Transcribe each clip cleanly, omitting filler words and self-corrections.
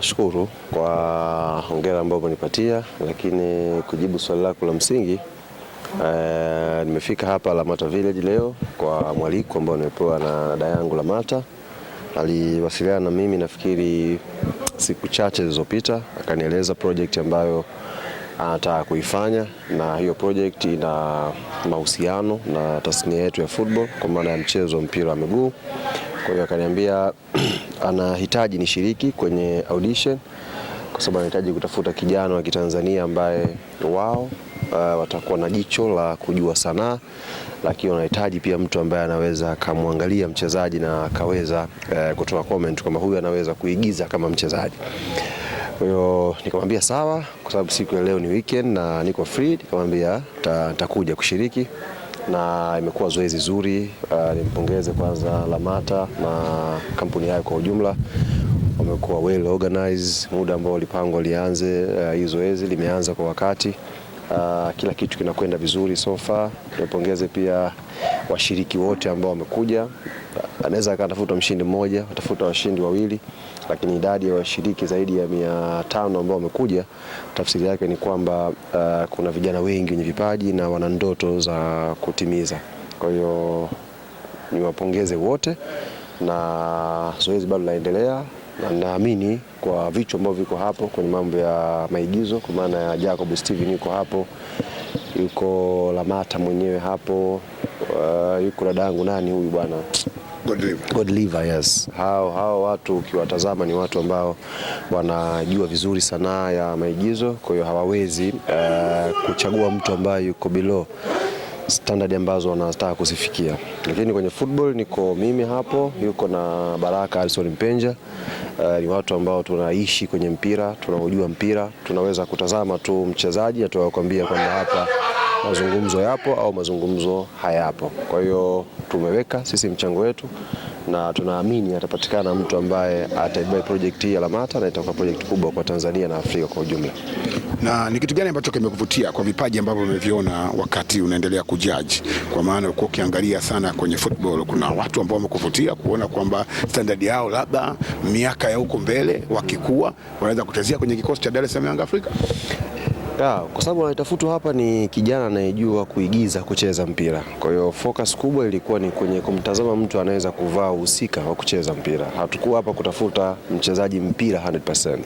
nashukuru kwa hongera ambayo umenipatia, lakini kujibu swali lako la msingi, nimefika hapa Lamata Village leo kwa mwaliko ambao nimepewa na dada yangu Lamata. Aliwasiliana na mimi nafikiri siku chache zilizopita, akanieleza project ambayo anataka kuifanya, na hiyo project ina mahusiano na tasnia yetu ya football kwa maana ya mchezo mpira wa miguu. Kwa hiyo akaniambia anahitaji nishiriki kwenye audition kwa sababu anahitaji kutafuta kijana wa Kitanzania ambaye wao watakuwa na jicho la kujua sanaa, lakini wanahitaji pia mtu ambaye anaweza kumwangalia mchezaji na akaweza kutoa comment kama huyu anaweza kuigiza kama mchezaji. Kwa hiyo nikamwambia sawa, kwa sababu siku ya leo ni weekend na niko free. Nikamwambia nitakuja kushiriki, na imekuwa zoezi zuri. Nimpongeze kwanza Lamata na kampuni yao kwa ujumla, wamekuwa well organized. Muda ambao walipangwa lianze hii zoezi limeanza kwa wakati. Kila kitu kinakwenda vizuri so far. Nimpongeze pia washiriki wote ambao wamekuja. Anaweza akatafuta mshindi mmoja, watafuta washindi wawili, lakini idadi ya washiriki zaidi ya 500 ambao wamekuja, tafsiri yake ni kwamba kuna vijana wengi wenye vipaji na wana ndoto za kutimiza. Kwa hiyo niwapongeze wote, na zoezi bado laendelea, na naamini kwa vichwa ambavyo viko hapo kwenye mambo ya maigizo, kwa maana ya Jacob Steven yuko hapo, yuko Lamata mwenyewe hapo, yuko dadangu nani huyu bwana Godliver, yes. Hao watu ukiwatazama ni watu ambao wanajua vizuri sanaa ya maigizo, kwa hiyo hawawezi kuchagua mtu ambaye yuko below standard ambazo wanataka kuzifikia. Lakini kwenye football niko mimi hapo, yuko na Baraka Alison Mpenja. Ni watu ambao tunaishi kwenye mpira, tunaujua mpira, tunaweza kutazama tu mchezaji na tuwakwambia kwamba hapa mazungumzo yapo au mazungumzo hayapo. Kwa hiyo tumeweka sisi mchango wetu, na tunaamini atapatikana mtu ambaye ataibeba project hii ya Lamata, na itakuwa project kubwa kwa Tanzania na Afrika kwa ujumla. Na ni kitu gani ambacho kimekuvutia kwa vipaji ambavyo umeviona wakati unaendelea kujudge? Kwa maana uko ukiangalia sana kwenye football, kuna watu ambao wamekuvutia kuona kwamba standard yao labda miaka ya huko mbele wakikua wanaweza kutezea kwenye kikosi cha Dar es Salaam Young Africa? Kwa sababu anatafutwa hapa ni kijana anayejua kuigiza kucheza mpira. Kwa hiyo focus kubwa ilikuwa ni kwenye kumtazama mtu anaweza kuvaa uhusika wa kucheza mpira. Hatukuwa hapa kutafuta mchezaji mpira 100%.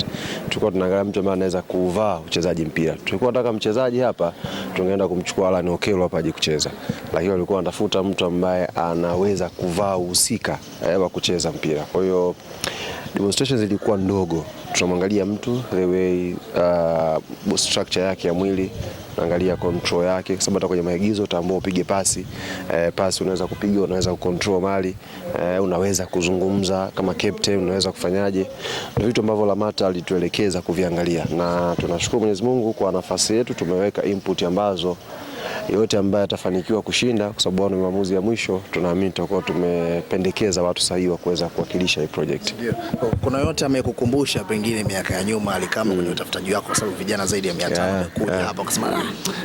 Tulikuwa tunaangalia mtu ambaye anaweza kuvaa uchezaji mpira. Tulikuwa tunataka mchezaji hapa tungeenda kumchukua Alan Okello hapa aje kucheza. Lakini walikuwa wanatafuta mtu ambaye anaweza kuvaa uhusika wa kucheza mpira. Kwa hiyo demonstrations ilikuwa ndogo. Tunamwangalia mtu the way structure yake ya mwili, naangalia control yake, kwa sababu hata kwenye maigizo utaamua upige pasi, pasi unaweza kupiga, unaweza kucontrol mali, unaweza kuzungumza kama captain, unaweza kufanyaje. Ndio vitu ambavyo Lamata alituelekeza kuviangalia, na tunashukuru Mwenyezi Mungu kwa nafasi yetu tumeweka input ambazo yote ambaye atafanikiwa kushinda, kwa sababu ni maamuzi ya mwisho, tunaamini tutakuwa tumependekeza watu sahihi wa kuweza kuwakilisha hii project. Kuna yote amekukumbusha pengine miaka ya nyuma alikama kwenye utafutaji wako, kwa sababu vijana zaidi ya 500 wamekuja hapa kusema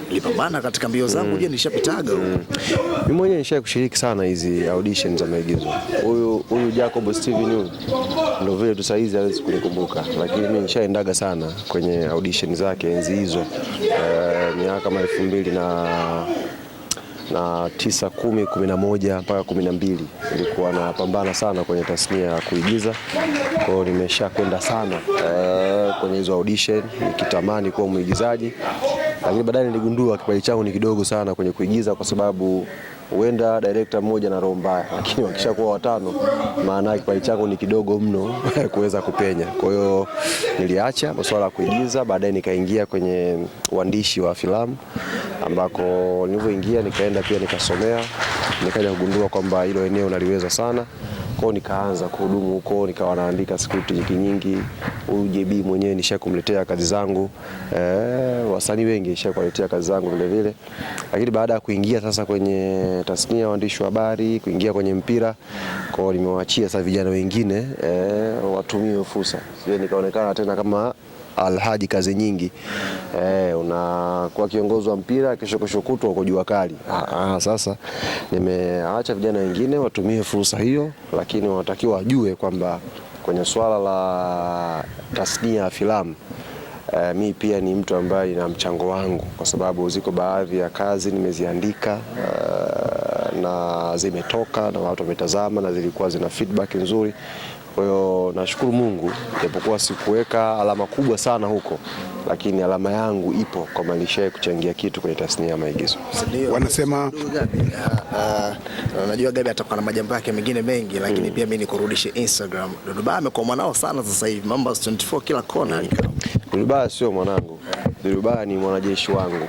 nilipambana katika mbio zangu, je nilishapitaga? Mimi mwenyewe nishaye kushiriki sana hizi auditions za maigizo. Huyu Jacob Steven huyu ndio vile tu saizi hawezi kunikumbuka, lakini mimi nishaendaga sana kwenye audition zake enzi hizo, miaka kama 2009, 10, 11 mpaka 12 nilikuwa napambana sana kwenye tasnia ya kuigiza. Kwa hiyo nimeshakwenda sana kwenye hizo audition nikitamani kuwa mwigizaji, lakini baadaye niligundua kipaji changu ni kidogo sana kwenye kuigiza, kwa sababu huenda director mmoja na roho mbaya, lakini wakishakuwa 5 maana kipaji changu ni kidogo mno kuweza kupenya. Kwa hiyo niliacha masuala ya kuigiza, baadaye nikaingia kwenye uandishi wa filamu, ambako nilipoingia nikaenda pia nikasomea, nikaja kugundua kwamba hilo eneo naliweza sana. Kwa hiyo nikaanza kuhudumu huko, nikawa naandika script nyingi. Huyu JB mwenyewe nishakumletea kazi zangu, wasanii wengi nishakuletea kazi zangu vile vile. Lakini baada ya kuingia sasa kwenye tasnia ya uandishi wa habari, kuingia kwenye mpira, kwa hiyo nimewaachia sasa vijana wengine watumie fursa. Sije nikaonekana tena kama Alhaji kazi nyingi, unakuwa kiongozi wa mpira kesho kutwa uko jua kali. Sasa nimeacha vijana wengine watumie fursa hiyo, lakini wanatakiwa wajue kwamba kwenye swala la tasnia ya filamu, mi pia ni mtu ambaye ina mchango wangu, kwa sababu ziko baadhi ya kazi nimeziandika na zimetoka na watu wametazama na zilikuwa zina feedback nzuri. Kwa hiyo nashukuru Mungu, japokuwa sikuweka alama kubwa sana huko, lakini alama yangu ipo kwa maana kuchangia kitu kwenye tasnia ya maigizo. Wanasema najua Gabi atakuwa na majambo yake mengine mengi, lakini pia mimi nikurudishe Instagram. Dudu Baya amekuwa mwanao sana sasa hivi, Mambas 24 kila kona. Dudu Baya sio mwanangu, Dudu Baya ni mwanajeshi wangu.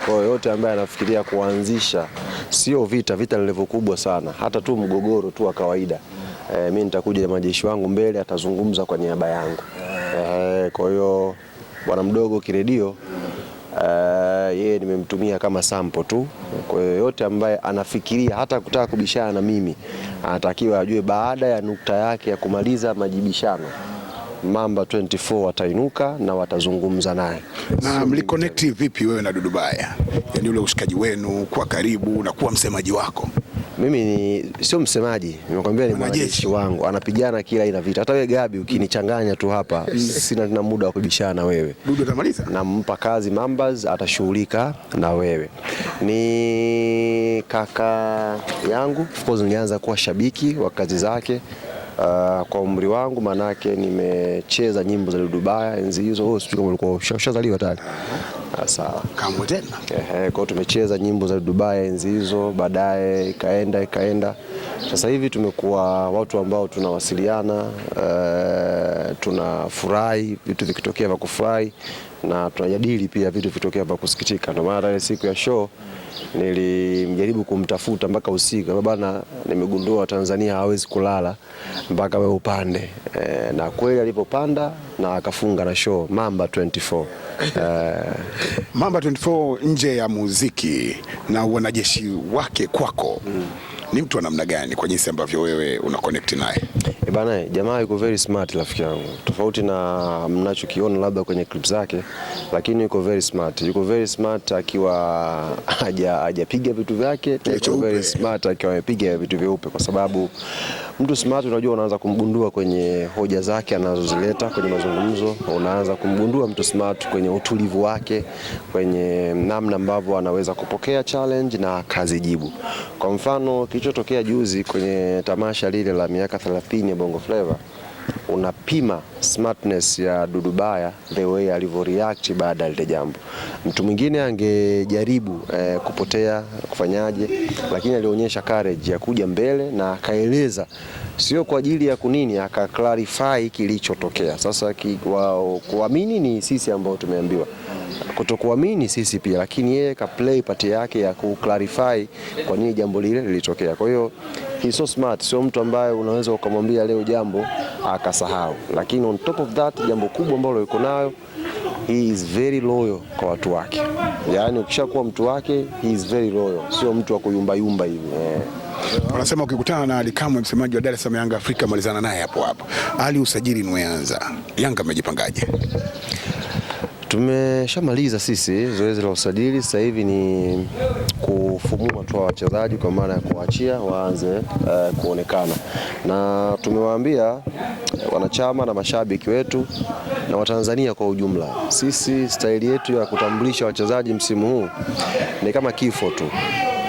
Kwa hiyo yote ambaye anafikiria kuanzisha sio vita ni level kubwa sana, hata tu mgogoro tu wa kawaida, mimi nitakuja na majeshi wangu mbele, atazungumza kwa niaba yangu. Kwa hiyo bwana mdogo kiredio, yeye nimemtumia kama sample tu. Kwa hiyo yote ambaye anafikiria hata kutaka kubishana na mimi, anatakiwa ajue baada ya nukta yake ya kumaliza majibishano, Mamba 24 watainuka na watazungumza naye. Na mliconnect vipi wewe na Dudu Baya? Yaani ule ushikaji wenu kwa karibu na kuwa msemaji wako? Mimi sio msemaji, nimekwambia ni mwanajeshi wangu, anapigana kila aina vita. Hata wewe Gabi ukinichanganya tu hapa, sina tena muda wa kubishana na wewe. Dudu atamaliza? Nampa kazi Mambas, atashughulika na wewe. Ni kaka yangu, of course nilianza kuwa shabiki wa kazi zake. Kwa umri wangu, manake nimecheza nyimbo za Dudu Baya enzi hizo. Sijui kama ulikuwa ushazaliwa tayari. Sawa. Kama tena. Kwa tumecheza nyimbo za Dudu Baya enzi hizo, baadaye ikaenda. Sasa hivi tumekuwa watu ambao tunawasiliana, tunafurahi vitu vikitokea vya kufurahi, na tunajadili pia vitu vikitokea vya kusikitika. Ndio maana ile siku ya show nilimjaribu kumtafuta mpaka usiku, bwana, nimegundua Tanzania hawezi kulala mpaka wewe upande. Na kweli alipopanda na akafunga na show Mamba 24. Mamba 24 nje ya muziki na wanajeshi wake kwako, ni mtu wa namna gani kwa jinsi ambavyo wewe una connect naye? Bana, jamaa yuko very smart rafiki yangu. Tofauti na mnachokiona labda kwenye clip zake, lakini yuko very smart. Yuko very smart akiwa hajapiga vitu vyake, yuko very smart akiwa amepiga vitu vyeupe, kwa sababu mtu smart unajua unaanza kumgundua kwenye hoja zake anazozileta kwenye mazungumzo, unaanza kumgundua mtu smart kwenye utulivu wake, kwenye namna ambavyo anaweza kupokea challenge na kazijibu. Kwa mfano kilichotokea juzi kwenye tamasha lile la miaka 30 ya Bongo Flava, unapima smartness ya Dudu Baya the way alivyo react baada ya lile jambo. Mtu mwingine angejaribu kupotea kufanyaje, lakini alionyesha courage ya kuja mbele na akaeleza, sio kwa ajili ya kunini, aka clarify kilichotokea. Sasa kuamini ni sisi ambao tumeambiwa, kutokuamini sisi pia, lakini yeye ka play part yake ya ku clarify kwa nini jambo lile lilitokea. Kwa hiyo he's so smart, sio mtu ambaye unaweza ukamwambia leo jambo akasahau. Lakini on top of that, jambo kubwa ambalo yuko nayo, he is very loyal kwa watu wake. Yaani ukishakuwa mtu wake, he is very loyal, sio mtu wa kuyumba yumba hivi. Wanasema ukikutana na Ali Kamwe, msemaji wa Dar es Salaam Yanga Afrika, malizana naye hapo hapo. Ali, usajili umeanza, Yanga mmejipangaje? Tumeshamaliza sisi zoezi la usajili, sasa hivi ni kufumua tu wachezaji kwa maana ya kuachia waanze kuonekana. Na tumewaambia wanachama na mashabiki wetu na Watanzania kwa ujumla, sisi staili yetu ya kutambulisha wachezaji msimu huu ni kama kifo tu.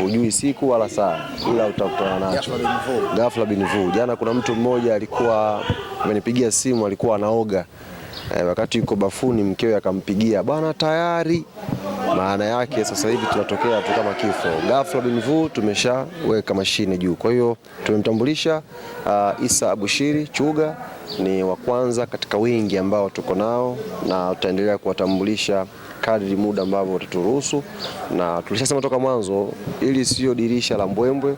Hujui siku wala saa, ila utakutana nacho ghafla bin vu. Jana kuna mtu mmoja alikuwa amenipigia simu, alikuwa anaoga, wakati yuko bafuni mkewe akampigia, bwana tayari. Maana yake sasa hivi tunatokea tu kama kifo, ghafla bin vu, tumeshaweka mashine juu. Kwa hiyo tumemtambulisha Issa Abushiri Chuga, ni wa kwanza katika wengi ambao tuko nao, na tutaendelea kuwatambulisha kadri muda ambavyo utaturuhusu. Na tulishasema toka mwanzo, ili sio dirisha la mbwembwe,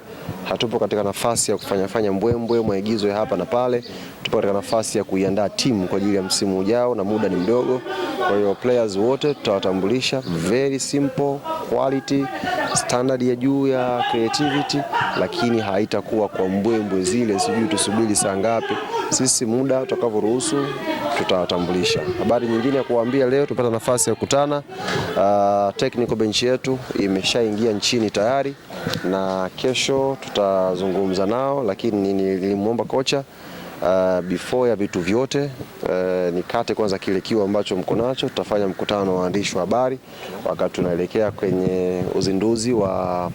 hatupo katika nafasi ya kufanya mbwembwe maigizo ya hapa na pale. Tupo katika nafasi ya kuiandaa timu kwa ajili ya msimu ujao, na muda ni mdogo. Kwa hiyo players wote tutawatambulisha, very simple, quality, standard ya juu ya creativity, lakini haitakuwa kwa mbwembwe zile sijui tusubiri saa ngapi. Sisi muda utakavyoruhusu tutawatambulisha. Habari nyingine ya kuambia, leo tupata nafasi ya kukutana, technical bench yetu imeshaingia nchini tayari, na kesho tutazungumza nao, lakini nilimwomba kocha before ya vitu vyote nikate kwanza kile kiu ambacho mko nacho. Tutafanya mkutano wa waandishi wa habari wakati tunaelekea kwenye uzinduzi wa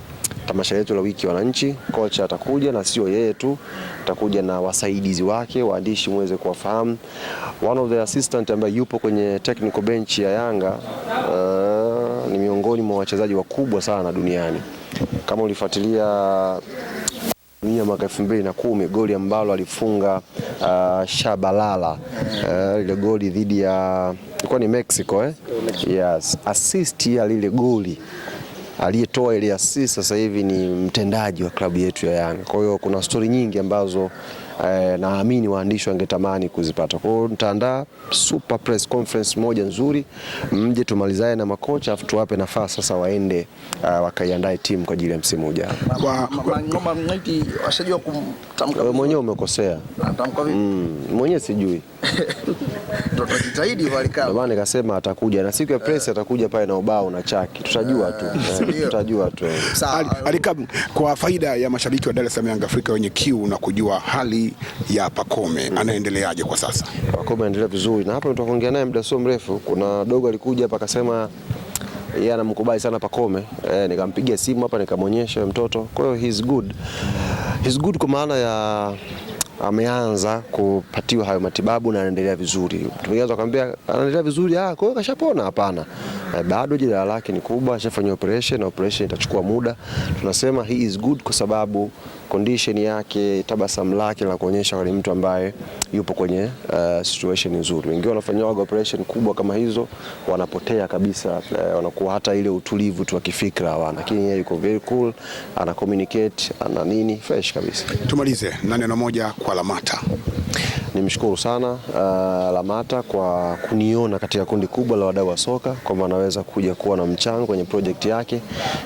tamasha letu la wiki wananchi. Kocha atakuja na sio yeye tu, atakuja na wasaidizi wake, waandishi muweze kuwafahamu. One of the assistant ambaye yupo kwenye technical bench ya Yanga ni miongoni mwa wachezaji wakubwa sana duniani. Kama ulifuatilia mwaka 2010 goli ambalo alifunga Shabalala, ile goli dhidi ya ilikuwa ni Mexico Yes, assist ya lile goli aliyetoa ile assist sasa hivi ni mtendaji wa klabu yetu ya Yanga. Kwa hiyo kuna story nyingi ambazo naamini waandishi wangetamani kuzipata. Kwa hiyo nitaandaa super press conference moja nzuri, mje tumalizae na makocha afu tuwape nafasi sasa waende wakaiandae timu kwa ajili ya msimu ujao. Ngoma mnaiti washajua kumtamka. Wewe mwenyewe umekosea. Tamka vipi? Mwenyewe sijui. Tutajitahidi walikao. Ndio maana nikasema atakuja na siku ya press atakuja pale na ubao na chaki. Tutajua tu. Tutajua tu. Alikab, kwa faida ya mashabiki wa Dar es Salaam Yanga Afrika wenye kiu na kujua hali ya Pacome anaendeleaje kwa sasa? Pacome anaendelea vizuri na hapa tutaongea naye muda sio mrefu. Kuna dogo alikuja hapa akasema yeye anamkubali sana Pacome. Nikampigia simu hapa nikamonyesha mtoto. Kwa hiyo he's good. He's good kwa maana ya ameanza kupatiwa hayo matibabu na anaendelea vizuri. Tumeanza kumwambia anaendelea vizuri, kwa hiyo kashapona? Hapana. Bado jeraha lake ni kubwa, ashafanywa operation na operation itachukua muda. Tunasema he is good kwa sababu condition yake, tabasamu lake la kuonyesha ni mtu ambaye yupo kwenye situation nzuri. Wengine wanafanywa operation kubwa kama hizo wanapotea kabisa, wanakuwa hata ile utulivu tu wa kifikra hawana. Lakini yeye yuko very cool, ana communicate, ana nini fresh kabisa. Tumalize na neno moja kwa Lamata. Nimshukuru sana Lamata kwa kuniona katika kundi kubwa la wadau wa soka kwamba anaweza kuja kuwa na mchango kwenye project yake,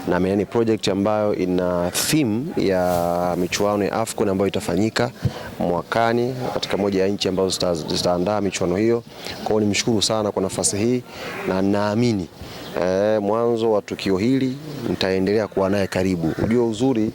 na ni project ambayo ina theme ya michuano ya AFCON ambayo itafanyika mwakani katika moja ya nchi ambazo zitaandaa michuano hiyo. Kwa hiyo nimshukuru sana kwa nafasi hii na naamini mwanzo wa tukio hili nitaendelea kuwa naye karibu. Unajua uzuri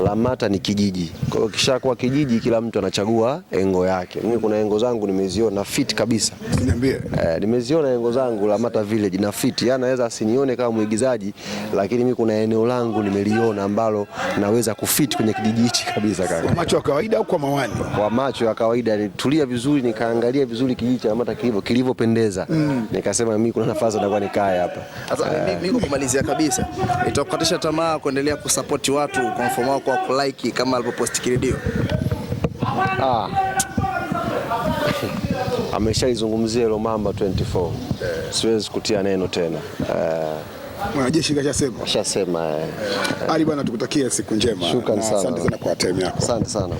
Lamata ni kijiji. Kwa hiyo kishakuwa kijiji kila mtu anachagua engo yake. Mimi kuna engo zangu nimeziona fit kabisa. Niambie. Nimeziona engo zangu Lamata Village na fit. Yaani anaweza asinione kama mwigizaji lakini mimi kuna eneo langu nimeliona ambalo naweza kufit kwenye kijiji hichi kabisa kaka. Kwa macho ya kawaida au kwa mawani? Kwa macho ya kawaida, nitulia vizuri nikaangalia vizuri kijiji cha Lamata kilivyopendeza. Nikasema mimi kuna nafasi nitakuwa nikae hapa. Sasa mimi kumalizia kabisa, itakukatisha tamaa kuendelea kusupport watu kwa mfumo wako wa kulike kama alipopost Kiredio? Ameshalizungumzia hilo Mamba 24. Siwezi kutia neno tena. Mwanajeshi kashasema. Ali bwana, tukutakie siku njema. Shukrani sana. Asante sana kwa time yako. Asante sana.